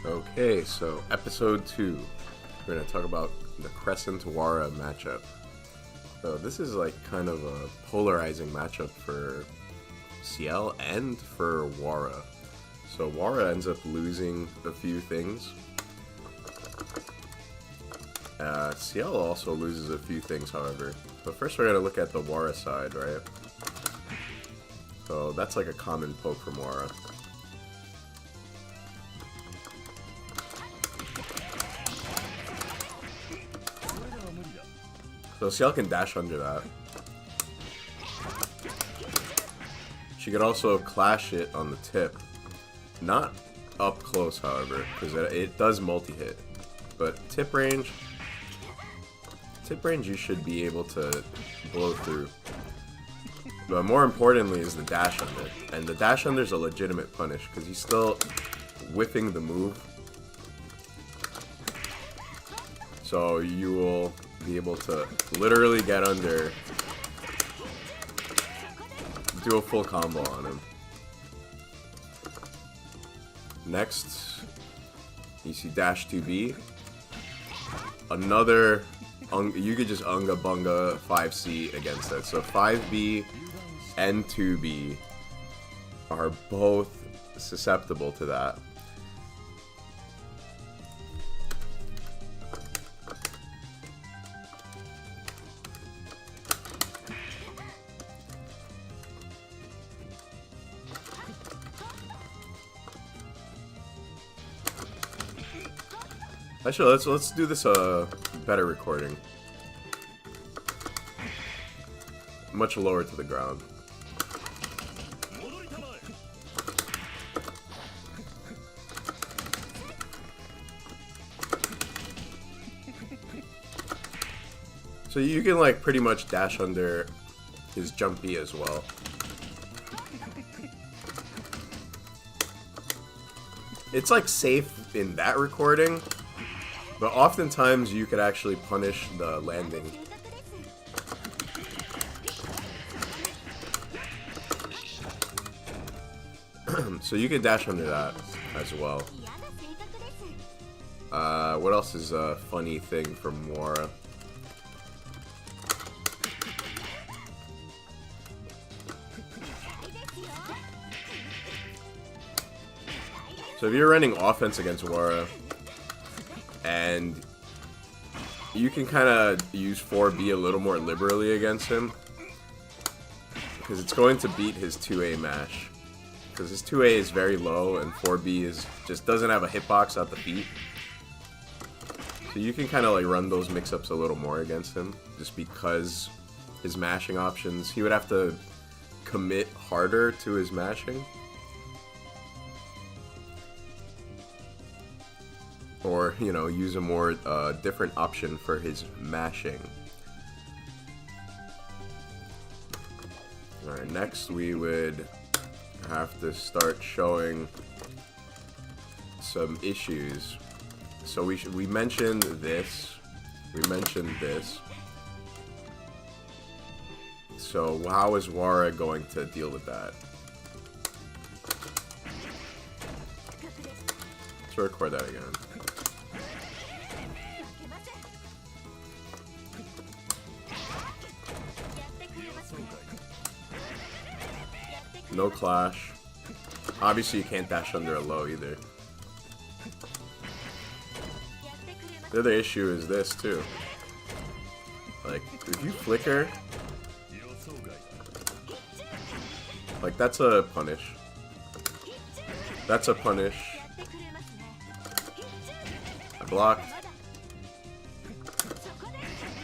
Okay, so episode 2. We're going to talk about the Crescent Wara matchup. So this is like kind of a polarizing matchup for F-Ciel and for Wara. So Wara ends up losing a few things. F-Ciel also loses a few things, however. But first we're going to look at the Wara side, right? So that's like a common poke from Wara. So F-Ciel can dash under that. She could also clash it on the tip. Not up close, however, because it does multi-hit. But tip range you should be able to blow through. But more importantly is the dash under. And the dash under is a legitimate punish, because he's still whiffing the move. So you will be able to literally get under, do a full combo on him. Next, you see dash 2B. Another, you could just unga bunga 5C against that. So 5B and 2B are both susceptible to that. Actually, let's do this better recording. Much lower to the ground. So you can like pretty much dash under his jump B as well. It's like safe in that recording. But oftentimes you could actually punish the landing. So you can dash under that as well. What else is a funny thing from Wara? So if you're running offense against Wara, and you can kind of use 4B a little more liberally against him, because it's going to beat his 2A mash. Because his 2A is very low and 4B is just doesn't have a hitbox at the feet. So you can kind of like run those mix-ups a little more against him, just because his mashing options, he would have to commit harder to his mashing. Or, you know, use a more different option for his mashing. Alright, next we would have to start showing some issues. So we mentioned this. We mentioned this. So how is Wara going to deal with that? Let's record that again. No clash. Obviously you can't dash under a low either. The other issue is this too. Like, if you flicker, like that's a punish. That's a punish. I blocked.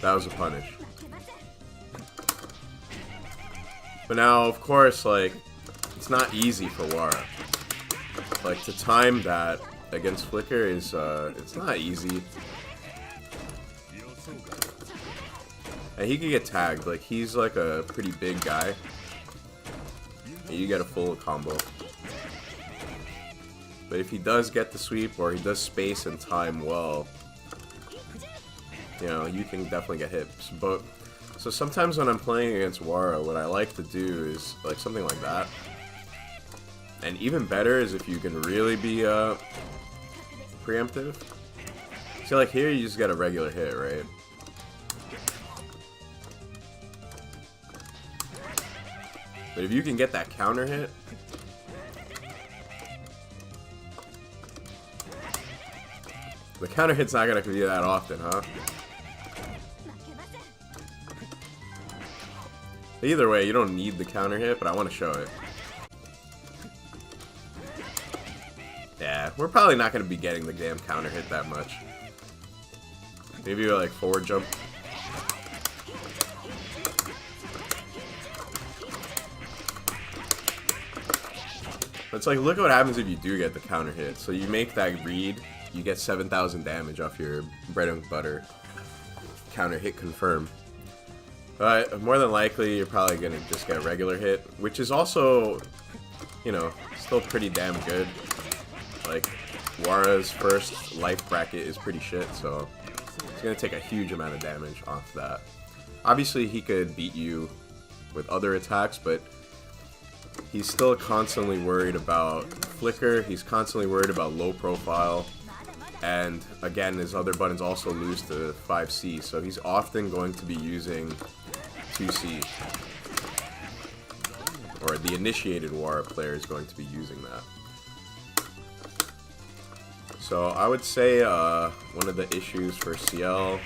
That was a punish. But now, of course, like, it's not easy for Wara. Like, to time that against Flicker is, it's not easy. And he could get tagged. Like, he's like a pretty big guy. And you get a full combo. But if he does get the sweep, or he does space and time well, you know, you can definitely get hit. But so sometimes when I'm playing against Wara, what I like to do is like something like that. And even better is if you can really be preemptive. See, like here, you just get a regular hit, right? But if you can get that counter hit, the counter hit's not gonna be that often, huh? Either way, you don't need the counter hit, but I want to show it. Yeah, we're probably not gonna be getting the damn counter hit that much. Maybe like forward jump. It's like, look what happens if you do get the counter hit. So you make that read, you get 7,000 damage off your bread and butter. Counter hit confirm. But more than likely, you're probably gonna just get a regular hit, which is also, you know, still pretty damn good. Like, Wara's first life bracket is pretty shit, so it's gonna take a huge amount of damage off that. Obviously, he could beat you with other attacks, but he's still constantly worried about flicker, he's constantly worried about low profile, and again, his other buttons also lose to 5C, so he's often going to be using 2C. Or the initiated Wara player is going to be using that. So I would say one of the issues for F-Ciel,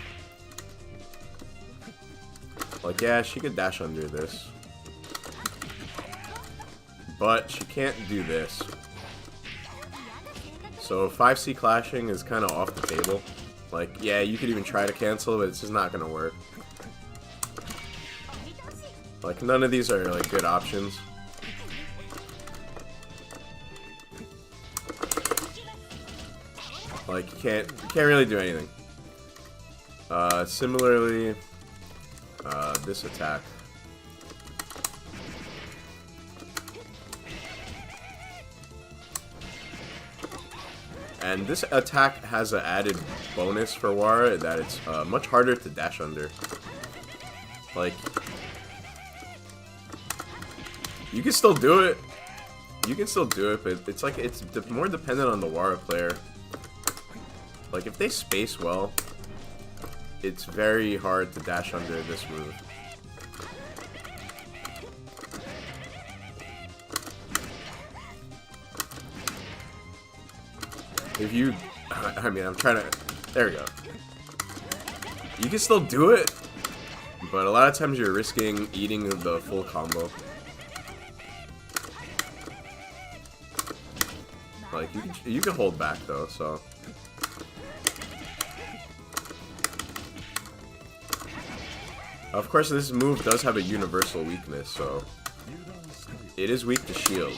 like, yeah, she could dash under this, but she can't do this. So 5C clashing is kind of off the table. Like, yeah, you could even try to cancel, but it's just not gonna work. Like, none of these are like good options. Like, you can't really do anything. Similarly, this attack. And this attack has an added bonus for Wara, that it's much harder to dash under. Like, you can still do it. You can still do it, but it's like, it's more dependent on the Wara player. Like, if they space well, it's very hard to dash under this move. If you, I mean, I'm trying to, there we go. You can still do it, but a lot of times you're risking eating the full combo. Like, you can hold back though, so. Of course, this move does have a universal weakness, so it is weak to shield.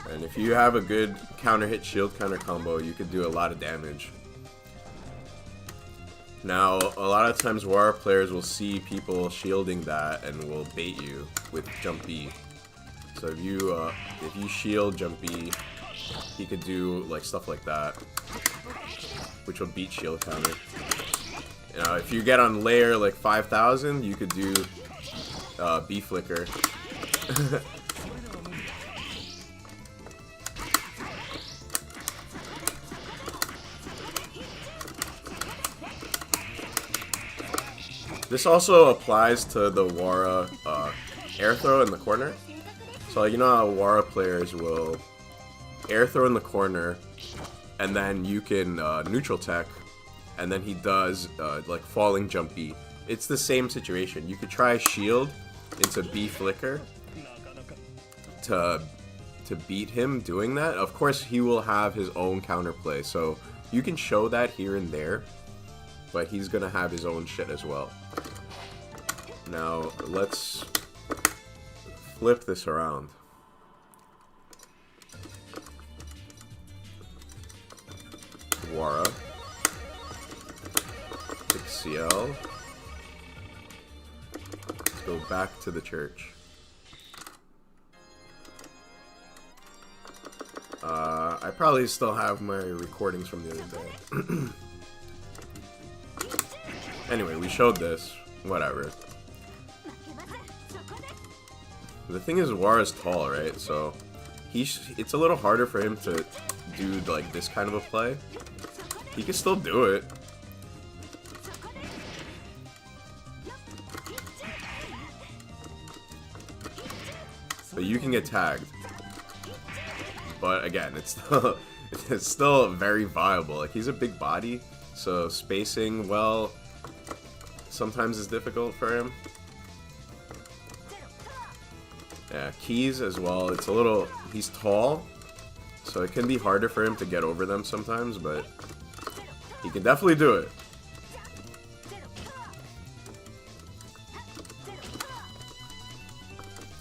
And if you have a good counter hit shield counter combo, you could do a lot of damage. Now, a lot of times Wara players will see people shielding that and will bait you with jump B. So if you shield jump B, he could do like stuff like that, which will beat shield counter. You know, if you get on layer like 5,000, you could do B flicker. This also applies to the Wara air throw in the corner. So, you know how Wara players will air throw in the corner, and then you can neutral tech, and then he does like falling jump B. It's the same situation. You could try shield into B flicker to beat him doing that. Of course, he will have his own counterplay, so you can show that here and there, but he's gonna have his own shit as well. Now, let's flip this around. Wara. F-Ciel. Let's go back to the church. I probably still have my recordings from the other day. Anyway, we showed this. Whatever. The thing is, Wara's tall, right? So it's a little harder for him to do like this kind of a play. He can still do it. But you can get tagged. But again, it's still very viable. Like, he's a big body, so spacing, well, sometimes is difficult for him. Yeah, keys as well. It's a little... He's tall, so it can be harder for him to get over them sometimes, but he can definitely do it.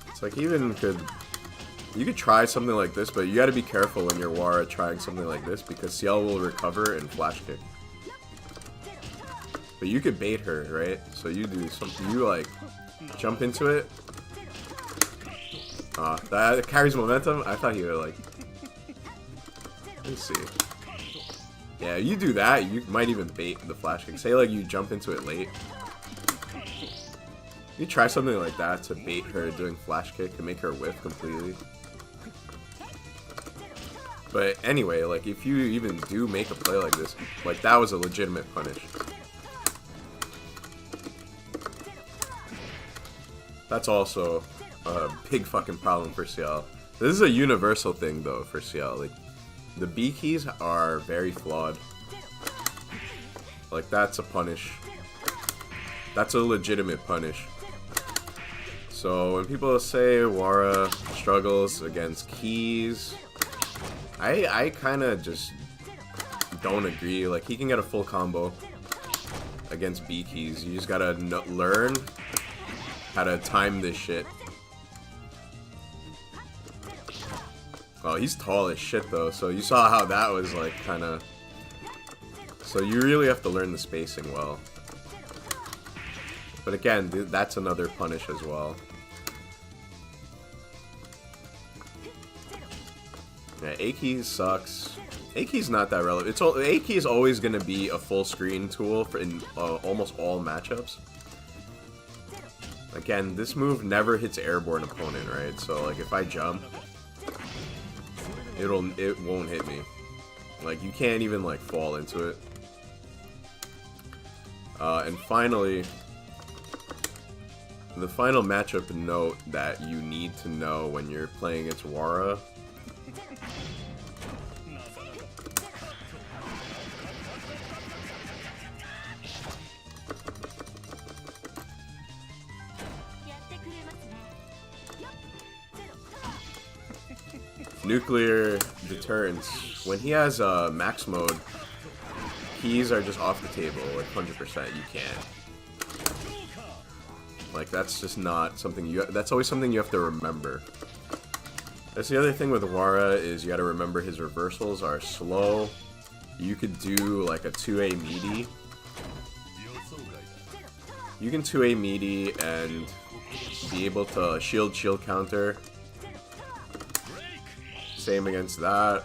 It's like even you could try something like this, but you gotta be careful when you're Wara trying something like this, because F-Ciel will recover and flash kick. But you could bait her, right? So you do something, you like jump into it. That carries momentum. I thought he would like... Let's see. Yeah, you do that, you might even bait the flash kick. Say like you jump into it late. You try something like that to bait her doing flash kick and make her whiff completely. But anyway, like if you even do make a play like this, like that was a legitimate punish. That's also a big fucking problem for F-Ciel. This is a universal thing though for F-Ciel. Like the B keys are very flawed. Like that's a punish. That's a legitimate punish. So when people say Wara struggles against keys, I kind of just don't agree. Like he can get a full combo against B keys. You just gotta learn how to time this shit. Oh, he's tall as shit though, so you saw how that was like kind of... So you really have to learn the spacing well. But again, that's another punish as well. Yeah, A key sucks. A key's not that relevant. A key is always going to be a full screen tool for in almost all matchups. Again, this move never hits airborne opponent, right? So like if I jump, it won't hit me. Like you can't even like fall into it. And finally, the final matchup note that you need to know when you're playing against Wara . Nuclear deterrence. When he has max mode, keys are just off the table, like 100%. You can't. Like that's just not something that's always something you have to remember. That's the other thing with Wara is you got to remember his reversals are slow. You could do like a 2A meaty. You can 2A meaty and be able to shield counter. Same against that.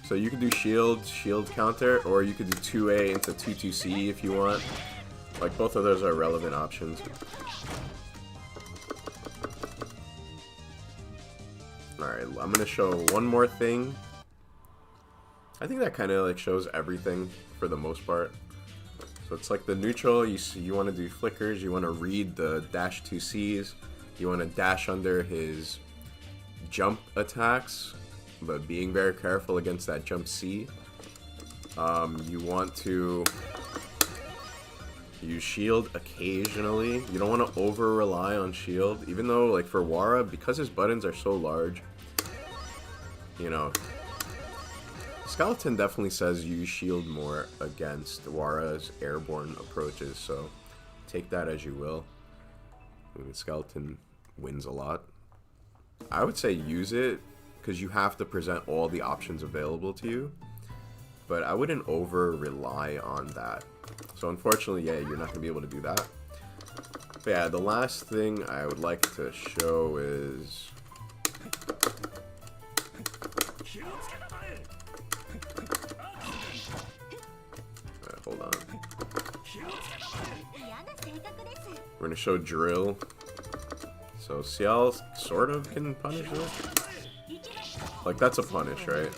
So you could do shield counter, or you could do 2A into 2-2C if you want. Like both of those are relevant options. Alright, I'm gonna show one more thing. I think that kind of like shows everything for the most part. So it's like the neutral, you want to do flickers, you want to read the dash 2Cs, you want to dash under his jump attacks, but being very careful against that jump C. You want to use shield occasionally. You don't want to over rely on shield, even though like for Wara, because his buttons are so large, you know, Skeleton definitely says use shield more against Wara's airborne approaches, so take that as you will. I mean, Skeleton wins a lot. I would say use it, because you have to present all the options available to you, but I wouldn't over rely on that. So unfortunately, yeah, you're not going to be able to do that. But yeah, the last thing I would like to show is We're gonna show drill. So F-Ciel sort of can punish it. Like, that's a punish, right?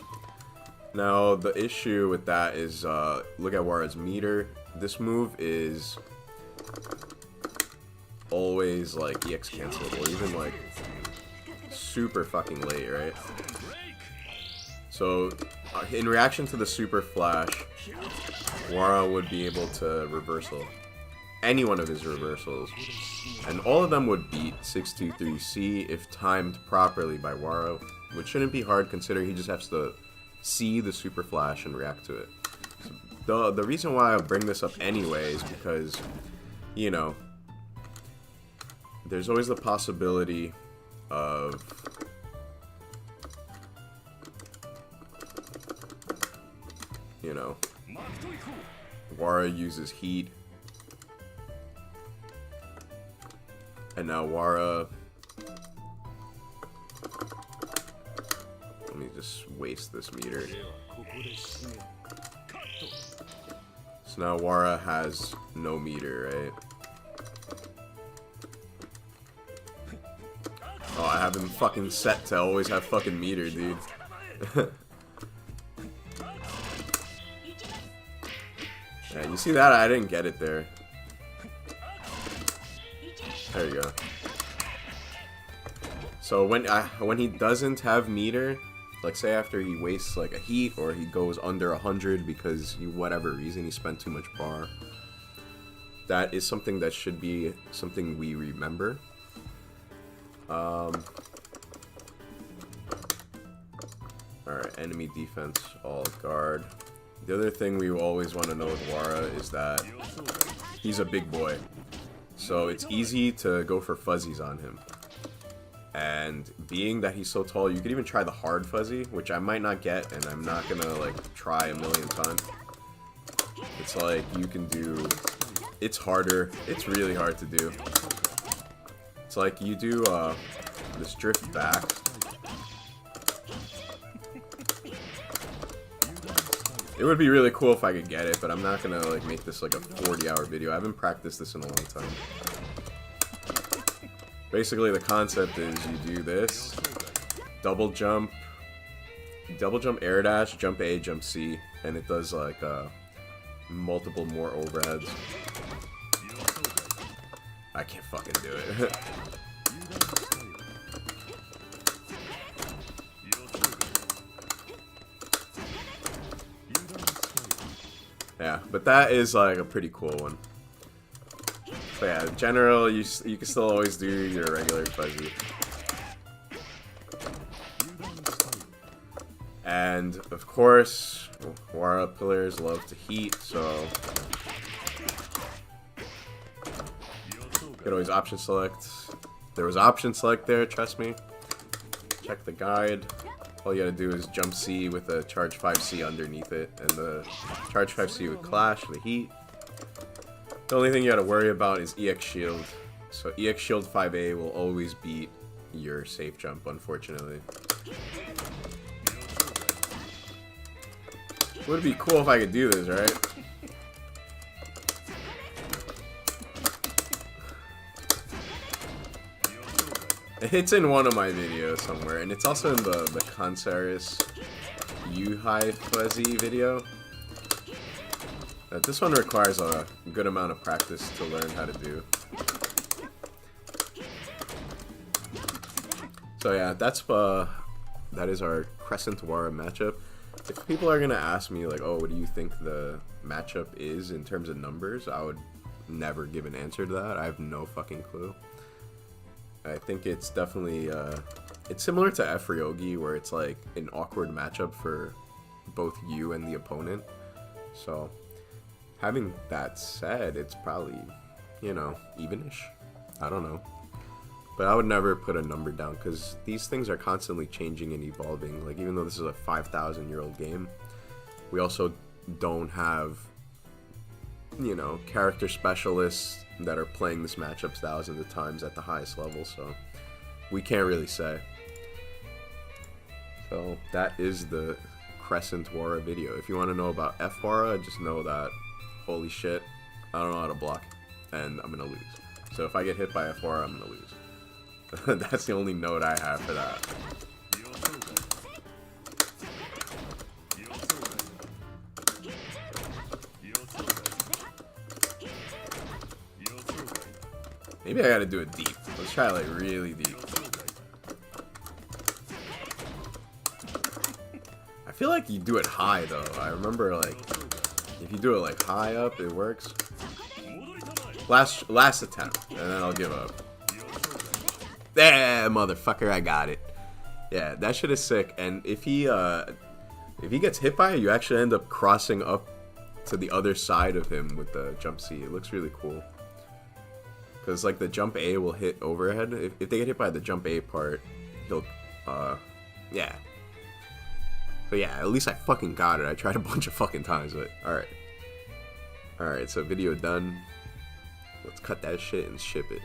Now, the issue with that is, look at Wara's meter. This move is always, like, EX cancelable, even, like, super fucking late, right? So, in reaction to the super flash, Wara would be able to reversal any one of his reversals, and all of them would beat 623C if timed properly by Wara, which shouldn't be hard considering he just has to see the super flash and react to it. So the reason why I bring this up anyway is because, you know, there's always the possibility of you know, Wara uses heat, and now Wara, let me just waste this meter. So now Wara has no meter, right? Oh, I have him fucking set to always have fucking meter, dude. Yeah, you see that? I didn't get it there. There you go. So when he doesn't have meter, like say after he wastes like a heat or he goes under 100 because whatever reason he spent too much bar, that is something that should be something we remember. Alright, enemy defense, all guard. The other thing we always want to know with Wara is that he's a big boy. So it's easy to go for fuzzies on him. And being that he's so tall, you could even try the hard fuzzy, which I might not get, and I'm not gonna like try a million times. It's like you can do, it's harder, it's really hard to do. It's like you do this drift back. It would be really cool if I could get it, but I'm not gonna like make this like a 40-hour video. I haven't practiced this in a long time. Basically, the concept is you do this, double jump air dash, jump A, jump C, and it does like multiple more overheads. I can't fucking do it. Yeah, but that is like a pretty cool one. So yeah, in general, you can still always do your regular fuzzy. And of course, Wara pillars love to heat, so you can always option select. There was option select there, trust me. Check the guide. All you gotta do is jump C with a charge 5C underneath it, and the charge 5C would clash the heat. The only thing you gotta worry about is EX shield. So EX shield 5A will always beat your safe jump, unfortunately. Would be cool if I could do this, right? It's in one of my videos somewhere, and it's also in the Consaris U-High Fuzzy video. This one requires a good amount of practice to learn how to do. So yeah, that is our Crescent Wara matchup. If people are gonna ask me like, oh, what do you think the matchup is in terms of numbers, I would never give an answer to that. I have no fucking clue. I think it's definitely, it's similar to F-Ryogi, where it's like an awkward matchup for both you and the opponent. So, having that said, it's probably, you know, evenish. I don't know. But I would never put a number down, because these things are constantly changing and evolving. Like, even though this is a 5,000-year-old game, we also don't have, you know, character specialists that are playing this matchup thousands of times at the highest level, so we can't really say. So that is the Crescent Wara video. If you want to know about F-Wara, just know that, holy shit, I don't know how to block, and I'm gonna lose. So if I get hit by F4, I'm gonna lose. That's the only note I have for that. Maybe I gotta do it deep. Let's try like really deep. I feel like you do it high though. I remember like if you do it like high up, it works. Last attempt, and then I'll give up. There, motherfucker, I got it. Yeah, that shit is sick. And if he gets hit by it, you actually end up crossing up to the other side of him with the jump C. It looks really cool. Because, like, the jump A will hit overhead. If they get hit by the jump A part, he'll, yeah. But yeah, at least I fucking got it. I tried a bunch of fucking times, but, alright. Alright, so video done. Let's cut that shit and ship it.